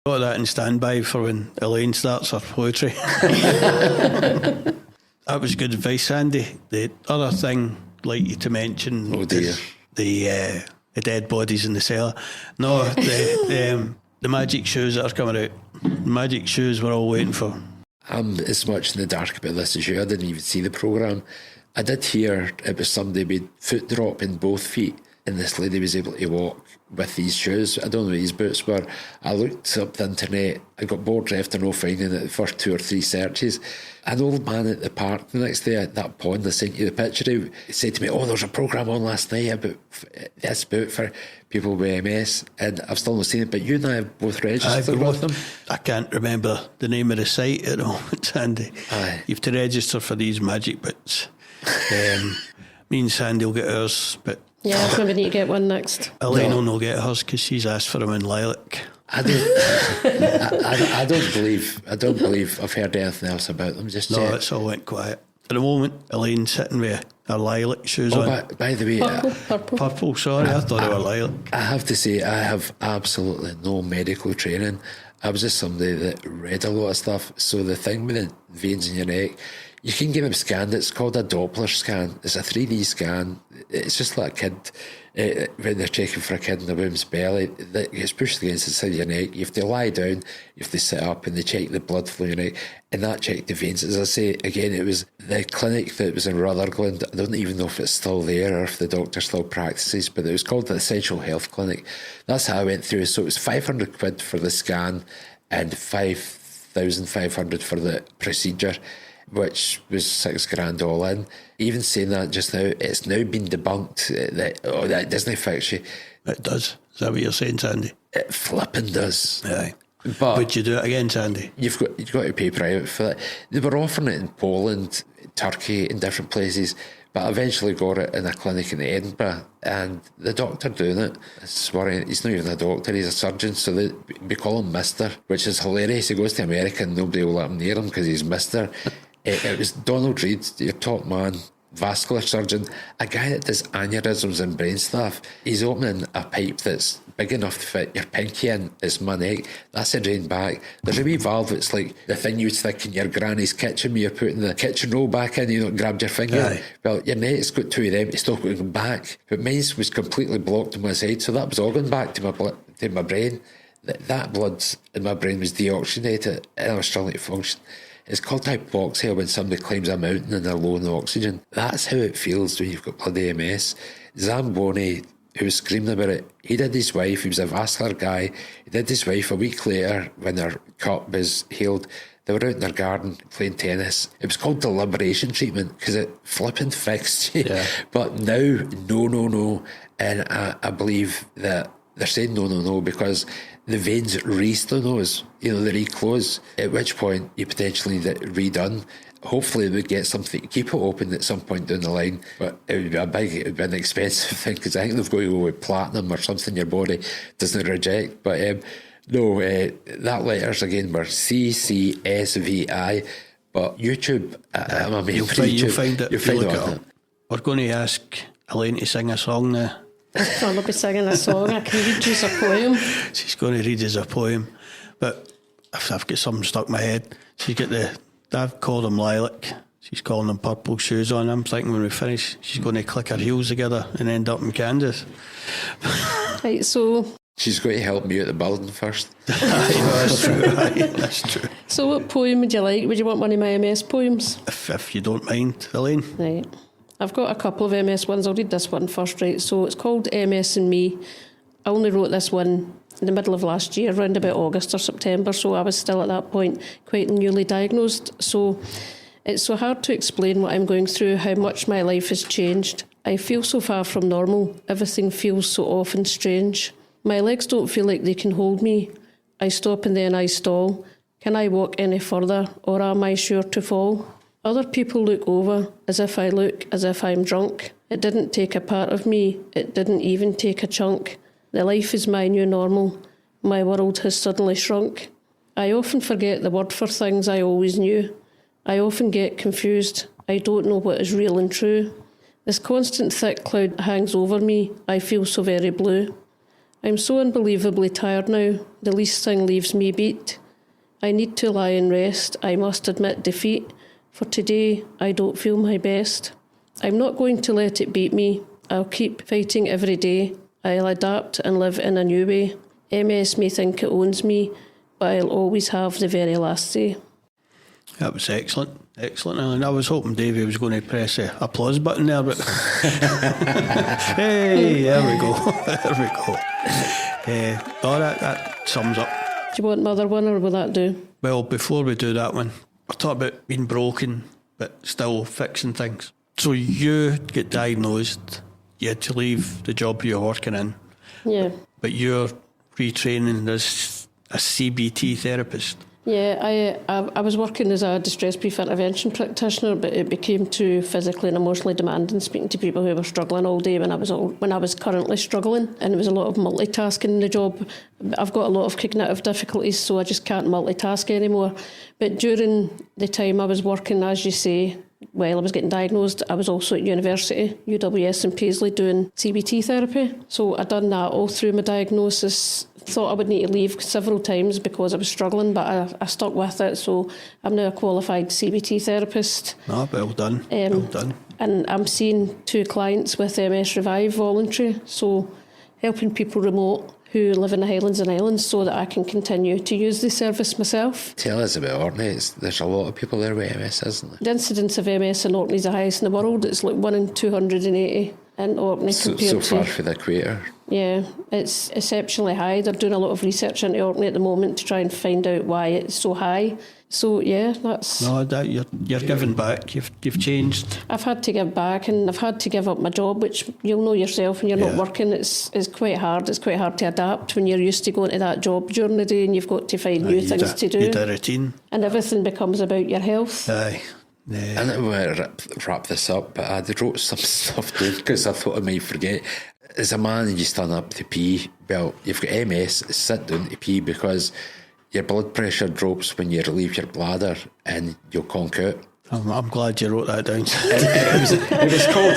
Got that in standby for when Elaine starts her poetry. That was good advice, Sandy. The other thing I'd like you to mention is the dead bodies in the cellar. No, the magic shoes that are coming out. Magic shoes we're all waiting for. I'm as much in the dark about this as you. I didn't even see the programme. I did hear it was somebody with foot drop in both feet, and this lady was able to walk with these shoes. I don't know what these boots were. I looked up the internet. I got bored after no finding it the first 2 or 3 searches. An old man at the park the next day at that pond, I sent you the picture, he said to me, "Oh, there's a programme on last night about this boot for people with MS," and I've still not seen it, but you and I have both registered with them. I can't remember the name of the site at the moment, Sandy. Aye. You have to register for these magic bits. Me and Sandy will get ours, but yeah, I maybe need to get one next. Elaine will not get hers because she's asked for them in lilac. I don't believe I've heard anything else about them just yet. No, it's all went quiet. At the moment, Elaine's sitting with her lilac shoes on. By the way, Purple, sorry, I thought they were lilac. I have to say, I have absolutely no medical training. I was just somebody that read a lot of stuff. So the thing with the veins in your neck, you can get them scanned. It's called a Doppler scan. It's a 3D scan. It's just like a kid, when they're checking for a kid in the womb's belly, that gets pushed against the side of your neck. You have to lie down, you have to sit up, and they check the blood flow in your neck, and that checked the veins. As I say, again, it was the clinic that was in Rutherglen. I don't even know if it's still there or if the doctor still practices, but it was called the Essential Health Clinic. That's how I went through. So it was £500 for the scan and 5,500 for the procedure, which was $6,000 all in. Even saying that just now, it's now been debunked that doesn't fix you. It does. Is that what you're saying, Sandy? It flipping does. Aye. But would you do it again, Sandy? You've got to pay private for it. They were offering it in Poland, Turkey, in different places, but I eventually got it in a clinic in Edinburgh, and the doctor doing it, he's not even a doctor, he's a surgeon, so we call him Mister, which is hilarious. He goes to America and nobody will let him near him because he's Mister. It was Donald Reid, your top man, vascular surgeon, a guy that does aneurysms and brain stuff. He's opening a pipe that's big enough to fit your pinky in. It's my neck. That's a drain back. There's a wee valve that's like the thing you would stick in your granny's kitchen when you're putting the kitchen roll back in, you know, grabbed your finger. Aye. Well, your neck's got 2 of them. It's still going back. But mine was completely blocked on my side, so that was all going back to my brain. That blood in my brain was deoxygenated and I was struggling to function. It's called hypoxia when somebody climbs a mountain and they're low in oxygen. That's how it feels when you've got bloody MS. Zamboni, who was screaming about it, he did his wife, he was a vascular guy, he did his wife a week later when her cut was healed. They were out in their garden playing tennis. It was called the liberation treatment because it flipping fixed you. Yeah. But now, no. And I believe that they're saying no because the veins re-stenose, they reclose, at which point you potentially need it redone. Hopefully we get something to keep it open at some point down the line, but it would be an expensive thing because I think they've got to go with platinum or something your body doesn't reject. But that letters again were CCSVI, but YouTube, I'm a mail for YouTube. You'll find it. You'll find it on it. We're going to ask Elaine to sing a song now. I'll not be singing a song. I can read you a poem. She's going to read us a poem, but I've got something stuck in my head. She's got I've called them lilac. She's calling them purple shoes on. I'm thinking when we finish, she's going to click her heels together and end up in Candace. Right, so she's going to help me out the building first. That's true. That's true. So what poem would you like? Would you want one of my MS poems? If you don't mind, Elaine. Right. I've got a couple of MS ones. I'll read this one first, right? So it's called MS and Me. I only wrote this one in the middle of last year, around about August or September, so I was still at that point quite newly diagnosed. So it's so hard to explain what I'm going through, how much my life has changed. I feel so far from normal. Everything feels so often strange. My legs don't feel like they can hold me. I stop and then I stall. Can I walk any further, or am I sure to fall? Other people look over, as if I look as if I'm drunk. It didn't take a part of me, it didn't even take a chunk. The life is my new normal. My world has suddenly shrunk. I often forget the word for things I always knew. I often get confused. I don't know what is real and true. This constant thick cloud hangs over me. I feel so very blue. I'm so unbelievably tired now, the least thing leaves me beat. I need to lie and rest, I must admit defeat. For today, I don't feel my best. I'm not going to let it beat me. I'll keep fighting every day. I'll adapt and live in a new way. MS may think it owns me, but I'll always have the very last say. That was excellent. Excellent. And I was hoping Davey was going to press the applause button there, but hey, there we go. There we go. That sums up. Do you want another one, or will that do? Well, before we do that one, I talked about being broken, but still fixing things. So you get diagnosed, you had to leave the job you were working in. Yeah. But you're retraining as a CBT therapist. Yeah, I was working as a distress brief intervention practitioner, but it became too physically and emotionally demanding speaking to people who were struggling all day when I was currently struggling, and it was a lot of multitasking in the job. I've got a lot of cognitive difficulties, so I just can't multitask anymore. But during the time I was working, as you say, while I was getting diagnosed, I was also at university, UWS in Paisley, doing CBT therapy. So I'd done that all through my diagnosis. Thought I would need to leave several times because I was struggling, but I stuck with it. So I'm now a qualified CBT therapist. Oh, well done. Well done. And I'm seeing 2 clients with MS Revive voluntary, so helping people remote who live in the Highlands and Islands so that I can continue to use the service myself. Tell us about Orkney. There's a lot of people there with MS, isn't there? The incidence of MS in Orkney is the highest in the world. It's like 1 in 280 in Orkney So far from the equator. Yeah, it's exceptionally high. They're doing a lot of research into Orkney at the moment to try and find out why it's so high. So yeah, that's... No, you're giving back. You've changed. I've had to give back, and I've had to give up my job, which you'll know yourself when you're not working. It's quite hard. It's quite hard to adapt when you're used to going to that job during the day and you've got to find new things to do. You do a routine. And everything becomes about your health. Aye. Yeah. And I'm going to wrap this up, but I wrote some stuff down because I thought I might forget. As a man and you stand up to pee, well, you've got MS, sit down to pee because your blood pressure drops when you relieve your bladder and you'll conk out. I'm glad you wrote that down. it was called,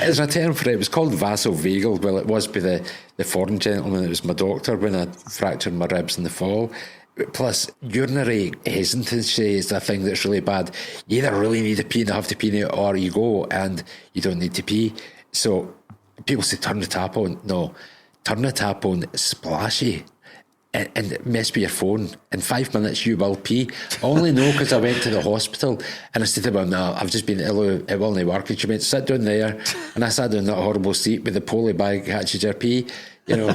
as a term for it, it was called vasovagal. Well, it was by the foreign gentleman. It was my doctor when I fractured my ribs in the fall. Plus, urinary hesitancy is the thing that's really bad. You either really need to pee and have to pee now, or you go and you don't need to pee. So people say turn the tap on. No, turn the tap on splashy and mess with your phone. In 5 minutes you will pee. I only know because I went to the hospital and I said to her, no, I've just been ill, it will not work. And she went, sit down there. And I sat down in that horrible seat with the poly bag catches your pee, you know,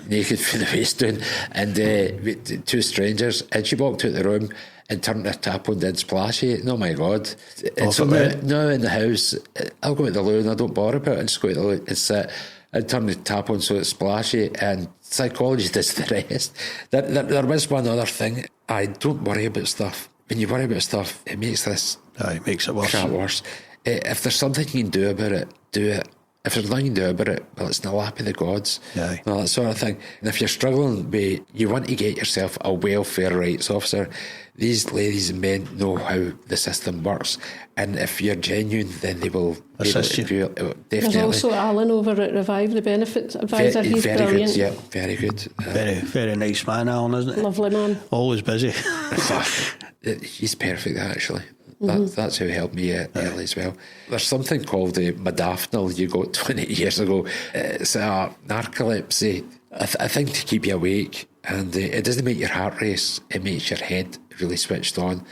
naked from the waist down, and with 2 strangers. And she walked out the room and turned the tap on, did splashy. Oh my God. And so now in the house, I'll go to the loo and I don't bother about it. I just go to the loo and sit and turn the tap on so it's splashy, and psychology does the rest. There was one other thing. I don't worry about stuff. When you worry about stuff, it makes this it makes it worse. Crap worse. If there's something you can do about it, do it. If there's nothing you can do about it, well, it's in the lap of the gods. Aye. Well, that sort of thing. And if you're struggling with, you want to get yourself a welfare rights officer, these ladies and men know how the system works. And if you're genuine, then they will assist you. Definitely. There's also Alan over at Revive, the benefits advisor. He's very brilliant. Good, yeah, very good. Very, very nice man, Alan, isn't it? Lovely man. Always busy. He's perfect, actually. That's who helped me early as well. There's something called modafinil you got 20 years ago. It's a narcolepsy, a thing to keep you awake, and it doesn't make your heart race, it makes your head really switched on.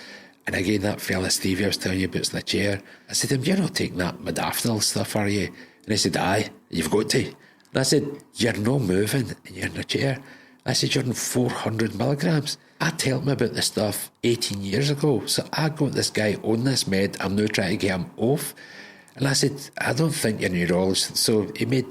And again, that fella Stevie I was telling you about in the chair, I said to him, you're not taking that modafinil stuff, are you? And he said, aye, you've got to. And I said, you're not moving and you're in a chair. I said, you're on 400 milligrams. I told him about this stuff 18 years ago. So I got this guy on this med. I'm now trying to get him off. And I said, I don't think you're a neurologist. So he made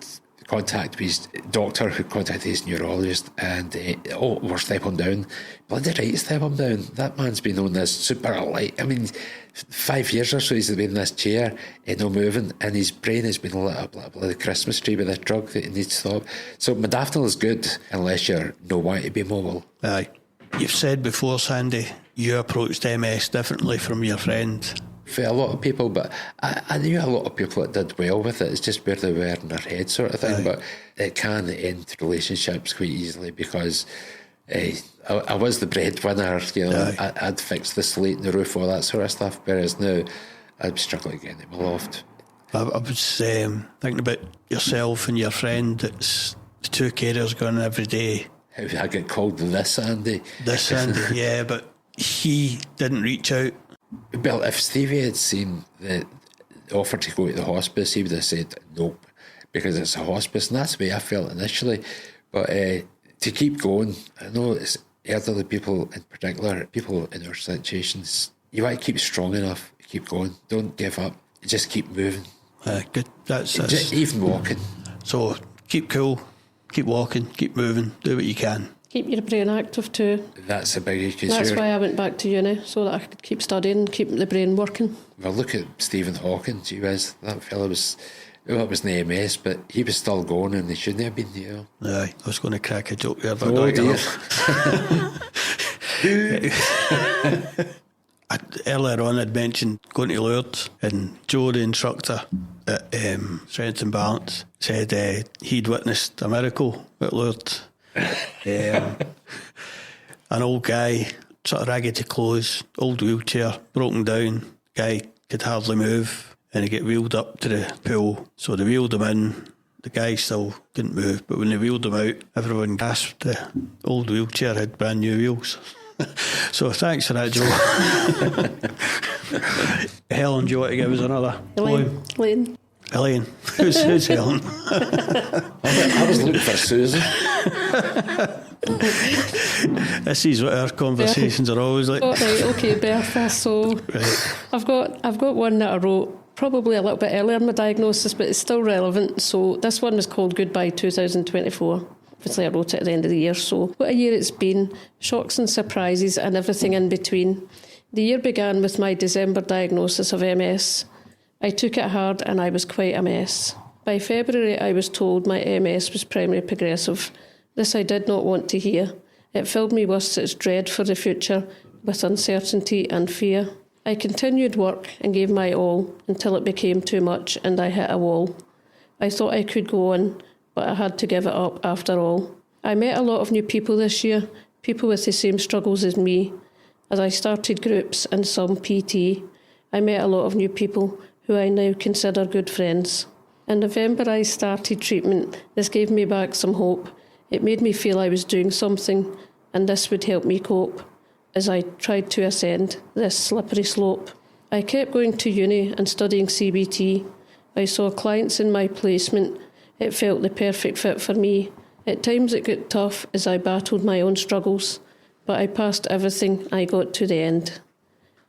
contact with his doctor, who contacted his neurologist, and we're stepping down. Bloody right, step him down. That man's been on this super light. I mean, 5 years or so he's been in this chair, no moving, and his brain has been lit up like a bloody Christmas tree with this drug that he needs to stop. So modafinil is good unless you're no wanting to be mobile. Aye. You've said before, Sandy, you approached MS differently from your friend. for a lot of people, but I knew a lot of people that did well with it. It's just where they were in their head sort of thing. Aye. But it can end relationships quite easily because I was the breadwinner, you know. I'd fixed the slate and the roof, all that sort of stuff, whereas now I'm struggling getting it loft. I was thinking about yourself and your friend that's the two carers going every day. I get called this Andy. This Andy, yeah, but he didn't reach out. Well, if Stevie had seen the offer to go to the hospice, he would have said nope, because it's a hospice, and that's the way I felt initially. But to keep going, I know it's elderly people in particular, people in our situations, you want to keep strong enough, keep going, don't give up, just keep moving. Good. That's just even walking. So keep cool, keep walking, keep moving, do what you can. Keep your brain active too. That's a biggie. That's why I went back to uni, so that I could keep studying, keep the brain working. Well, look at Stephen Hawking. That fella was, well, it was an MS, but he was still going, and he shouldn't have been, you know. Aye, I was going to crack a joke there, but Oh dear. Earlier on I'd mentioned going to Lourdes, and Joe, the instructor at Strength and Balance, said he'd witnessed a miracle at Lourdes. An old guy, sort of raggedy clothes, old wheelchair, broken down, guy could hardly move, and he get wheeled up to the pool. So they wheeled him in, the guy still couldn't move, but when they wheeled him out, everyone gasped. The old wheelchair had brand new wheels. So thanks for that, Joe. Helen, do you want to give us another poem? Elaine. Who's Helen? I was looking for Susan. This is what our conversations are always like. Oh, right, okay, Bertha. So Right. I've got one that I wrote probably a little bit earlier in my diagnosis, but it's still relevant. So this one was called Goodbye 2024. Obviously, I wrote it at the end of the year. So what a year it's been. Shocks and surprises and everything in between. The year began with my December diagnosis of MS. I took it hard and I was quite a mess. By February, I was told my MS was primary progressive. This I did not want to hear. It filled me with such dread for the future, with uncertainty and fear. I continued work and gave my all until it became too much and I hit a wall. I thought I could go on, but I had to give it up after all. I met a lot of new people this year, people with the same struggles as me. As I started groups and some PT, I met a lot of new people who I now consider good friends. In November, I started treatment. This gave me back some hope. It made me feel I was doing something, and this would help me cope as I tried to ascend this slippery slope. I kept going to uni and studying CBT. I saw clients in my placement. It felt the perfect fit for me. At times it got tough as I battled my own struggles, but I passed everything. I got to the end.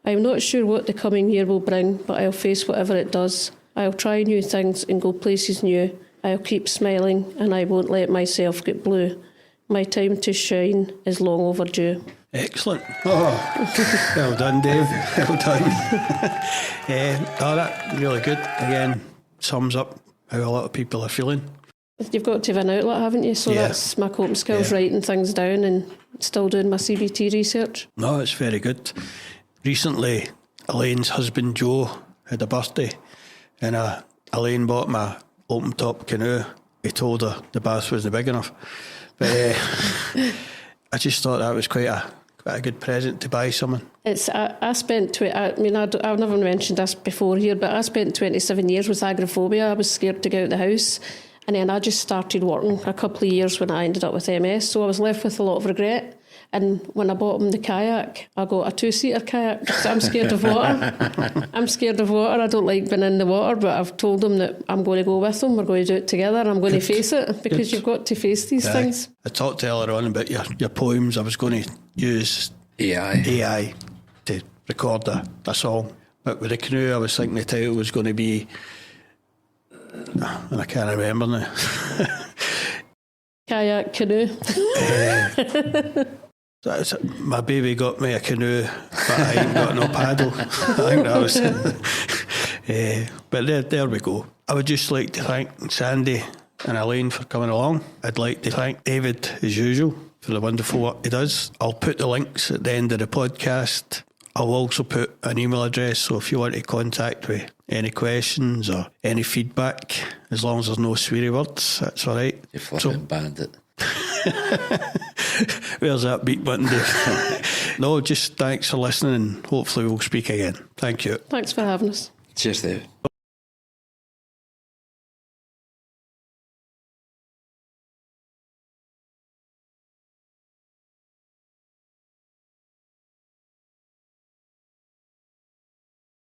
I'm not sure what the coming year will bring, but I'll face whatever it does. I'll try new things and go places new. I'll keep smiling and I won't let myself get blue. My time to shine is long overdue. Excellent. Oh, well done, Dave. Well done. That really good. Again, sums up how a lot of people are feeling. You've got to have an outlet, haven't you? So Yeah. that's my coping skills, Yeah. writing things down and still doing my CBT research. No, it's very good. Recently, Elaine's husband Joe had a birthday, and Elaine bought him a open-top canoe. He told her the bath wasn't big enough. But I just thought that was quite a good present to buy someone. I spent, I've never mentioned this before here, but I spent 27 years with agoraphobia. I was scared to go out the house. And then I just started working a couple of years when I ended up with MS. So I was left with a lot of regret. And when I bought him the kayak, I got a 2-seater kayak because I'm scared of water. I'm scared of water. I don't like being in the water, but I've told him that I'm going to go with him. We're going to do it together and I'm going to face it because you've got to face these things. I talked earlier on about your poems. I was going to use AI to record a song. But with the canoe, I was thinking the title was going to be... and I can't remember now. Kayak canoe. My baby got me a canoe, but I ain't got no paddle. I think that was... but there we go. I would just like to thank Sandy and Elaine for coming along. I'd like to thank David, as usual, for the wonderful work he does. I'll put the links at the end of the podcast I'll also put an email address, so if you want to contact with any questions or any feedback, as long as there's no sweary words, that's all right. You flipping bandit. Where's that beat button, Dave? No, just thanks for listening, and hopefully we'll speak again. Thank you. Thanks for having us. Cheers, Dave.